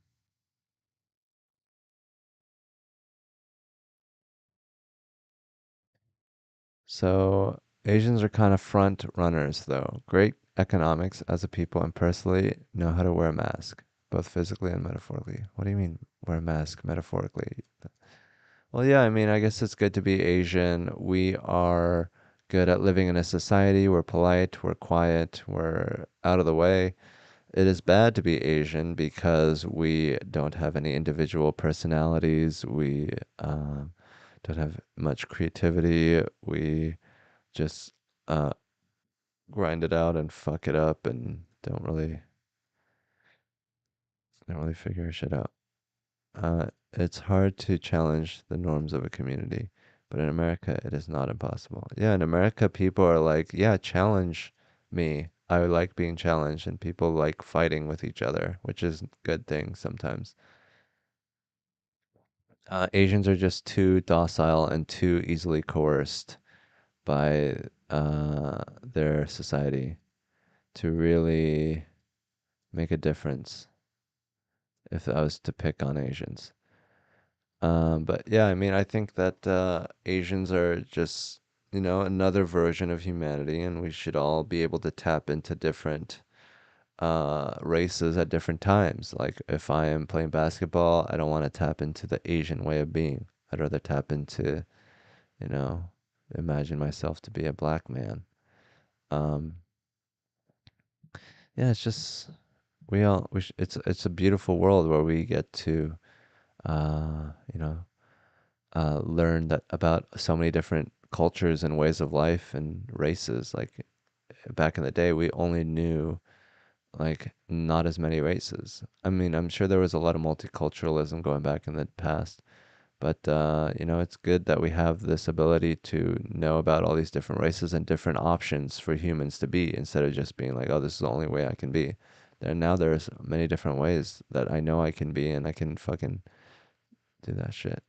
Speaker 3: so Asians are kind of front runners, though. Great economics as a people and personally know how to wear a mask, both physically and metaphorically. What do you mean wear a mask metaphorically? Well, yeah, I mean, I guess it's good to be Asian. We are good at living in a society. We're polite, we're quiet, we're out of the way. It is bad to be Asian because we don't have any individual personalities. We don't have much creativity. We just uh, grind it out and fuck it up and don't really figure shit out. It's hard to challenge the norms of a community, but in America, it is not impossible. Yeah, in America, people are like, yeah, challenge me. I like being challenged, and people like fighting with each other, which is a good thing sometimes. Asians are just too docile and too easily coerced by their society to really make a difference if I was to pick on Asians. But yeah, I mean, I think that Asians are just, another version of humanity, and we should all be able to tap into different races at different times. Like if I am playing basketball, I don't want to tap into the Asian way of being. I'd rather tap into you know, imagine myself to be a black man. Um, yeah, it's just it's a beautiful world where we get to you know learn that about so many different cultures and ways of life and races. Like back in the day, we only knew like not as many races. I mean, I'm sure there was a lot of multiculturalism going back in the past, but it's good that we have this ability to know about all these different races and different options for humans to be instead of just being like, oh, this is the only way I can be. There's many different ways that I know I can be, and I can fucking do that shit.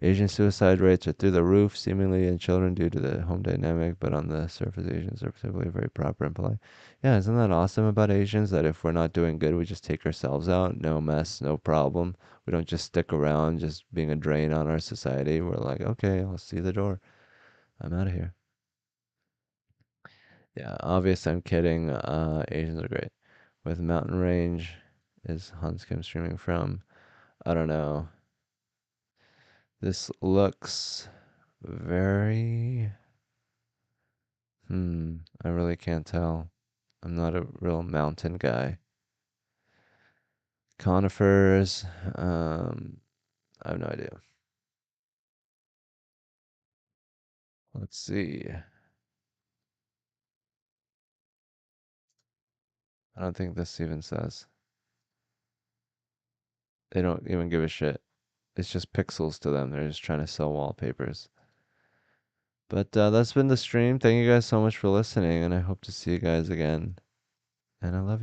Speaker 3: Asian suicide rates are through the roof, seemingly in children due to the home dynamic, but on the surface, Asians are typically very proper and polite. Yeah, isn't that awesome about Asians? That if we're not doing good, we just take ourselves out. No mess, no problem. We don't just stick around just being a drain on our society. We're like, okay, I'll see the door. I'm out of here. Yeah, obvious, I'm kidding. Asians are great. With mountain range is Hans Kim streaming from? I don't know. This looks very I really can't tell. I'm not a real mountain guy. Conifers, I have no idea. Let's see. I don't think this even says. They don't even give a shit. It's just pixels to them. They're just trying to sell wallpapers. But that's been the stream. Thank you guys so much for listening, and I hope to see you guys again. And I love you.